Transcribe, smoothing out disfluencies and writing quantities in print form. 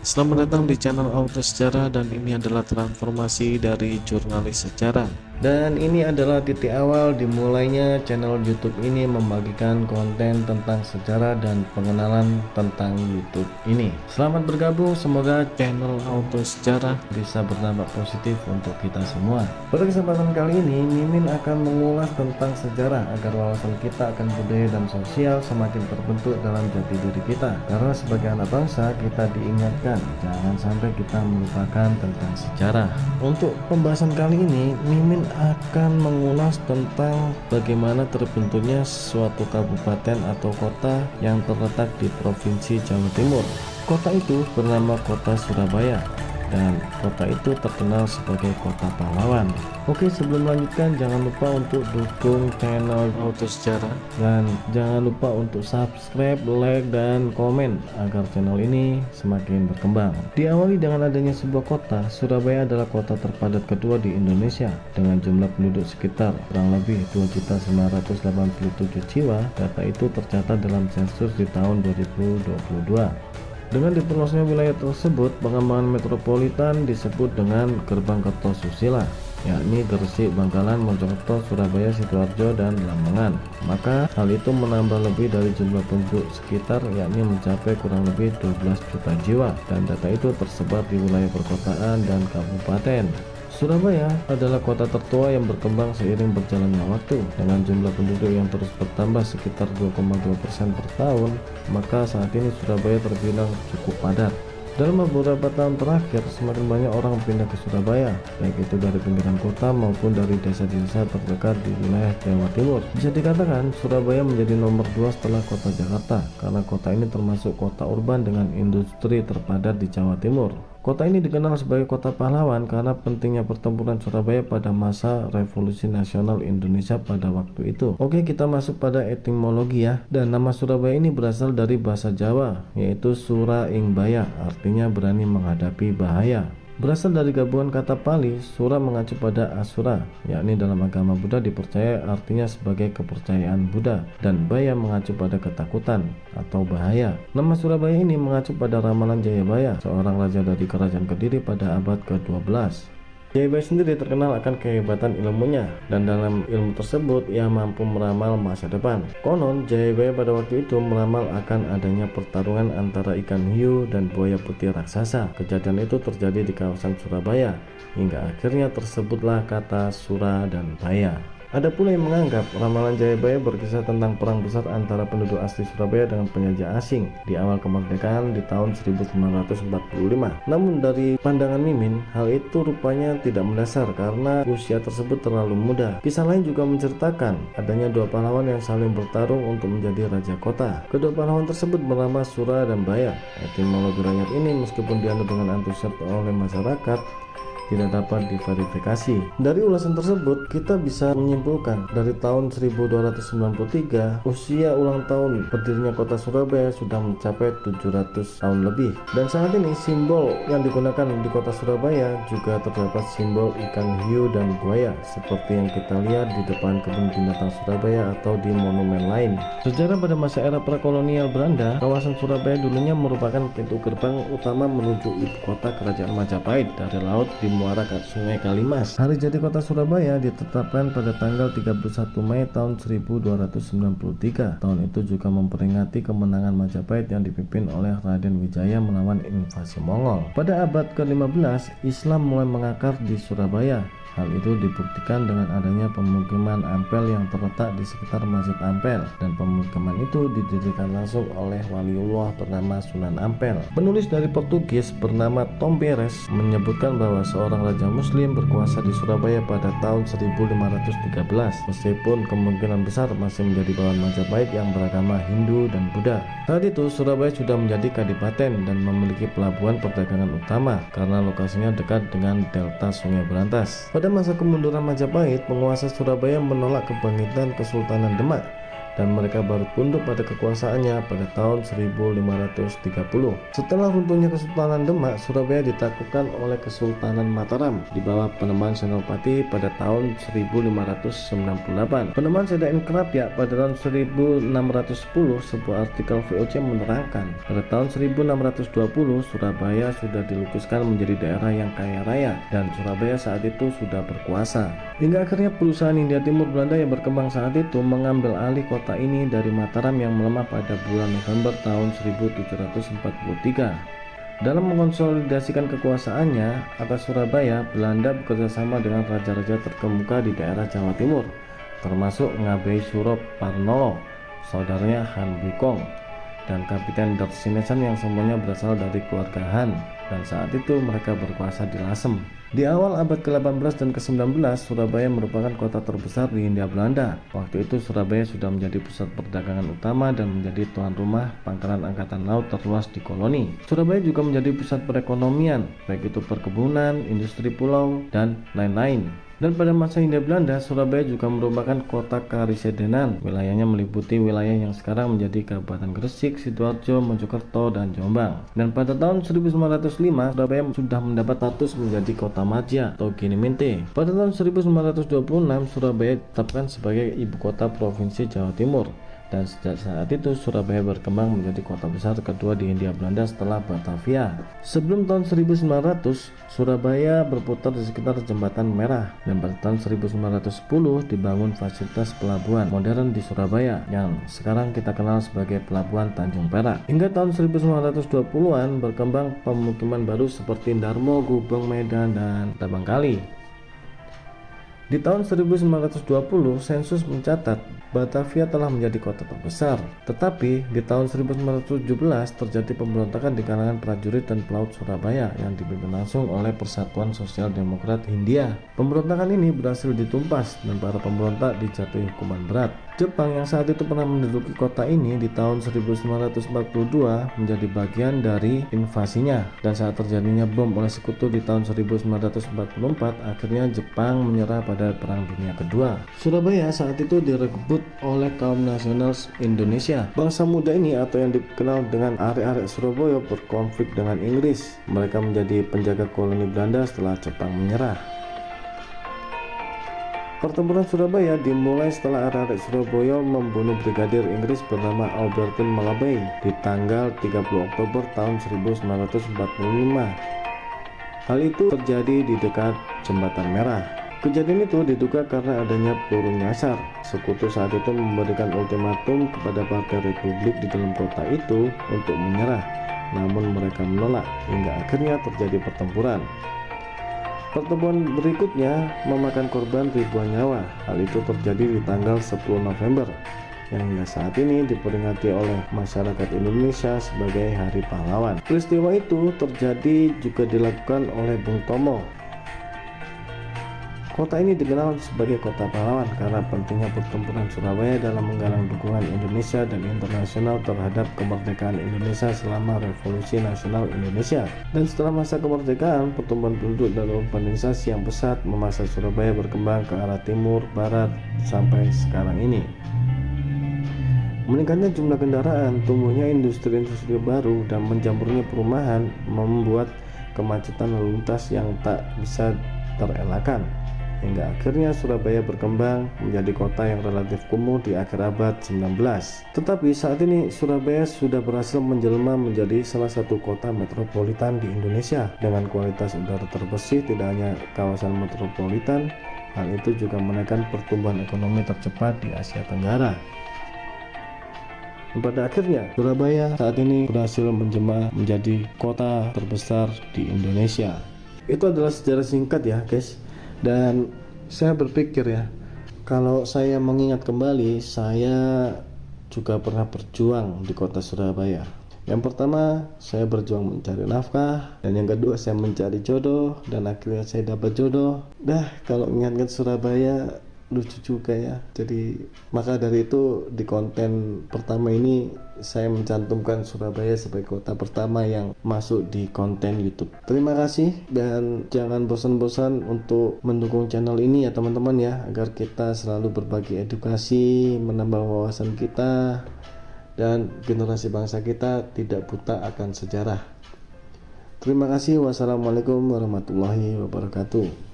Selamat datang di channel Auto Sejarah, dan ini adalah transformasi dari jurnalis sejarah. Dan ini adalah titik awal dimulainya channel YouTube ini membagikan konten tentang sejarah dan pengenalan tentang YouTube ini. Selamat bergabung, semoga channel Auto Sejarah bisa berdampak positif untuk kita semua. Pada kesempatan kali ini, Mimin akan mengulas tentang sejarah agar wawasan kita akan budaya dan sosial semakin terbentuk dalam jati diri kita. Karena sebagai anak bangsa, kita diingatkan jangan sampai kita melupakan tentang sejarah. Untuk pembahasan kali ini, Mimin akan mengulas tentang bagaimana terbentuknya suatu kabupaten atau kota yang terletak di Provinsi Jawa Timur. Kota itu bernama Kota Surabaya, dan kota itu terkenal sebagai kota pahlawan. Oke, sebelum melanjutkan jangan lupa untuk dukung channel Auto Sejarah, dan jangan lupa untuk subscribe, like, dan komen agar channel ini semakin berkembang. Diawali dengan adanya sebuah kota, Surabaya adalah kota terpadat kedua di Indonesia dengan jumlah penduduk sekitar kurang lebih 2.987 jiwa. Data itu tercatat dalam sensus di tahun 2022. Dengan diperluasnya wilayah tersebut, pengembangan metropolitan disebut dengan Gerbang Kertosusila, yakni Gresik, Bangkalan, Mojokerto, Surabaya, Sidoarjo, dan Lamongan. Maka hal itu menambah lebih dari jumlah penduduk sekitar, yakni mencapai kurang lebih 12 juta jiwa, dan data itu tersebar di wilayah perkotaan dan kabupaten. Surabaya adalah kota tertua yang berkembang seiring berjalannya waktu. Dengan jumlah penduduk yang terus bertambah sekitar 2,2% per tahun, maka saat ini Surabaya terbilang cukup padat. Dalam beberapa tahun terakhir, semakin banyak orang pindah ke Surabaya, baik itu dari pinggiran kota maupun dari desa-desa terdekat di wilayah Jawa Timur. Bisa dikatakan Surabaya menjadi nomor 2 setelah kota Jakarta, karena kota ini termasuk kota urban dengan industri terpadat di Jawa Timur. Kota ini dikenal sebagai kota pahlawan karena pentingnya pertempuran Surabaya pada masa Revolusi Nasional Indonesia pada waktu itu. Oke, kita masuk pada etimologi ya. Dan nama Surabaya ini berasal dari bahasa Jawa, yaitu Sura ing Baya, artinya berani menghadapi bahaya. Berasal dari gabungan kata Pali, Sura mengacu pada Asura, yakni dalam agama Buddha dipercaya artinya sebagai kepercayaan Buddha, dan Baya mengacu pada ketakutan atau bahaya. Nama Surabaya ini mengacu pada ramalan Jayabaya, seorang raja dari kerajaan Kediri pada abad ke-12. Jayabaya sendiri terkenal akan kehebatan ilmunya, dan dalam ilmu tersebut ia mampu meramal masa depan. Konon, Jayabaya pada waktu itu meramal akan adanya pertarungan antara ikan hiu dan buaya putih raksasa. Kejadian itu terjadi di kawasan Surabaya, hingga akhirnya tersebutlah kata Sura dan Baya. Ada pula yang menganggap ramalan Jayabaya berkisah tentang perang besar antara penduduk asli Surabaya dengan penjajah asing di awal kemerdekaan di tahun 1945. Namun dari pandangan Mimin, hal itu rupanya tidak mendasar karena usia tersebut terlalu muda. Kisah lain juga menceritakan adanya dua pahlawan yang saling bertarung untuk menjadi raja kota. Kedua pahlawan tersebut bernama Sura dan Baya. Etimologi rakyat ini meskipun dianut dengan antusias oleh masyarakat, tidak dapat diverifikasi. Dari ulasan tersebut, kita bisa menyimpulkan dari tahun 1293, usia ulang tahun berdirinya kota Surabaya sudah mencapai 700 tahun lebih. Dan saat ini simbol yang digunakan di kota Surabaya juga terdapat simbol ikan hiu dan buaya, seperti yang kita lihat di depan kebun binatang Surabaya atau di monumen lain. Sejarah pada masa era prakolonial Belanda, kawasan Surabaya dulunya merupakan pintu gerbang utama menuju ibu kota kerajaan Majapahit dari laut di muara Sungai Kalimas. Hari jadi kota Surabaya ditetapkan pada tanggal 31 Mei tahun 1293. Tahun itu juga memperingati kemenangan Majapahit yang dipimpin oleh Raden Wijaya melawan invasi Mongol. Pada abad ke-15, Islam mulai mengakar di Surabaya. Hal itu dibuktikan dengan adanya pemukiman Ampel yang terletak di sekitar Masjid Ampel, dan pemukiman itu didirikan langsung oleh waliullah bernama Sunan Ampel. Penulis dari Portugis bernama Tom Perez menyebutkan bahwa seorang raja muslim berkuasa di Surabaya pada tahun 1513, meskipun kemungkinan besar masih menjadi bawahan Majapahit yang beragama Hindu dan Buddha. Saat itu Surabaya sudah menjadi kadipaten dan memiliki pelabuhan perdagangan utama karena lokasinya dekat dengan delta Sungai Berantas. Pada masa kemunduran Majapahit, penguasa Surabaya menolak kebangkitan Kesultanan Demak dan mereka baru tunduk pada kekuasaannya pada tahun 1530. Setelah runtuhnya Kesultanan Demak, Surabaya ditaklukkan oleh Kesultanan Mataram di bawah Panembahan Senopati pada tahun 1598. Panembahan Seda Inkrap ya pada tahun 1610, sebuah artikel VOC menerangkan pada tahun 1620 Surabaya sudah dilukiskan menjadi daerah yang kaya raya dan Surabaya saat itu sudah berkuasa. Hingga akhirnya perusahaan Hindia Timur Belanda yang berkembang saat itu mengambil alih kota ini dari Mataram yang melemah pada bulan November tahun 1743. Dalam mengonsolidasikan kekuasaannya atas Surabaya, Belanda bekerjasama dengan raja-raja terkemuka di daerah Jawa Timur, termasuk Ngabei Surop Parnolo, saudaranya Han Bikong, dan Kapiten Darsinesan yang semuanya berasal dari keluarga Han, dan saat itu mereka berkuasa di Lasem. Di awal abad ke-18 dan ke-19, Surabaya merupakan kota terbesar di Hindia Belanda. Waktu itu Surabaya sudah menjadi pusat perdagangan utama dan menjadi tuan rumah pangkalan angkatan laut terluas di koloni. Surabaya juga menjadi pusat perekonomian, baik itu perkebunan, industri pulau, dan lain-lain. Dan pada masa Hindia Belanda, Surabaya juga merupakan kota karesidenan. Wilayahnya meliputi wilayah yang sekarang menjadi Kabupaten Gresik, Sidoarjo, Mojokerto, dan Jombang. Dan pada tahun 1905, Surabaya sudah mendapat status menjadi kota madya atau Gini-Minte. Pada tahun 1926, Surabaya ditetapkan sebagai ibu kota Provinsi Jawa Timur. Dan sejak saat itu Surabaya berkembang menjadi kota besar kedua di Hindia Belanda setelah Batavia. Sebelum tahun 1900, Surabaya berputar di sekitar Jembatan Merah, dan pada tahun 1910 dibangun fasilitas pelabuhan modern di Surabaya yang sekarang kita kenal sebagai Pelabuhan Tanjung Perak. Hingga tahun 1920-an berkembang pemukiman baru seperti Darmo, Gubeng, Medan, dan Tabangkali. Di tahun 1920, sensus mencatat Batavia telah menjadi kota terbesar. Tetapi di tahun 1917 terjadi pemberontakan di kalangan prajurit dan pelaut Surabaya yang dipimpin langsung oleh Persatuan Sosial Demokrat Hindia. Pemberontakan ini berhasil ditumpas dan para pemberontak dijatuhi hukuman berat. Jepang yang saat itu pernah menduduki kota ini di tahun 1942 menjadi bagian dari invasinya, dan saat terjadinya bom oleh sekutu di tahun 1944 akhirnya Jepang menyerah pada Perang Dunia Kedua. Surabaya saat itu direbut oleh kaum nasionalis Indonesia. Bangsa muda ini atau yang dikenal dengan arek-arek Surabaya berkonflik dengan Inggris. Mereka menjadi penjaga koloni Belanda setelah Jepang menyerah. Pertempuran Surabaya dimulai setelah arek-arek Surabaya membunuh brigadir Inggris bernama Albertine Malabey di tanggal 30 Oktober tahun 1945. Hal itu terjadi di dekat Jembatan Merah. Kejadian itu diduga karena adanya peluru nyasar. Sekutu saat itu memberikan ultimatum kepada Partai Republik di dalam kota itu untuk menyerah, namun mereka menolak hingga akhirnya terjadi pertempuran. Pertempuran berikutnya memakan korban ribuan nyawa. Hal itu terjadi di tanggal 10 November yang hingga saat ini diperingati oleh masyarakat Indonesia sebagai Hari Pahlawan. Peristiwa itu terjadi juga dilakukan oleh Bung Tomo. Kota ini dikenal sebagai kota pahlawan karena pentingnya pertempuran Surabaya dalam menggalang dukungan Indonesia dan internasional terhadap kemerdekaan Indonesia selama Revolusi Nasional Indonesia. Dan setelah masa kemerdekaan, pertumbuhan penduduk dan urbanisasi yang pesat memaksa Surabaya berkembang ke arah timur, barat, sampai sekarang ini. Meningkatnya jumlah kendaraan, tumbuhnya industri-industri baru, dan menjamurnya perumahan membuat kemacetan lalu lintas yang tak bisa terelakkan. Hingga akhirnya Surabaya berkembang menjadi kota yang relatif kumuh di akhir abad 19. Tetapi saat ini Surabaya sudah berhasil menjelma menjadi salah satu kota metropolitan di Indonesia dengan kualitas udara terbersih. Tidak hanya kawasan metropolitan, hal itu juga menaikkan pertumbuhan ekonomi tercepat di Asia Tenggara. Pada akhirnya Surabaya saat ini berhasil menjelma menjadi kota terbesar di Indonesia. Itu adalah sejarah singkat ya guys. Dan saya berpikir ya, kalau saya mengingat kembali, saya juga pernah berjuang di kota Surabaya. Yang pertama, saya berjuang mencari nafkah, dan yang kedua saya mencari jodoh, dan akhirnya saya dapat jodoh. Kalau ingat-ingat Surabaya, lucu juga ya. Jadi maka dari itu di konten pertama ini saya mencantumkan Surabaya sebagai kota pertama yang masuk di konten YouTube. Terima kasih dan jangan bosan-bosan untuk mendukung channel ini ya teman-teman ya, agar kita selalu berbagi edukasi, menambah wawasan kita, dan generasi bangsa kita tidak buta akan sejarah. Terima kasih. Wassalamualaikum warahmatullahi wabarakatuh.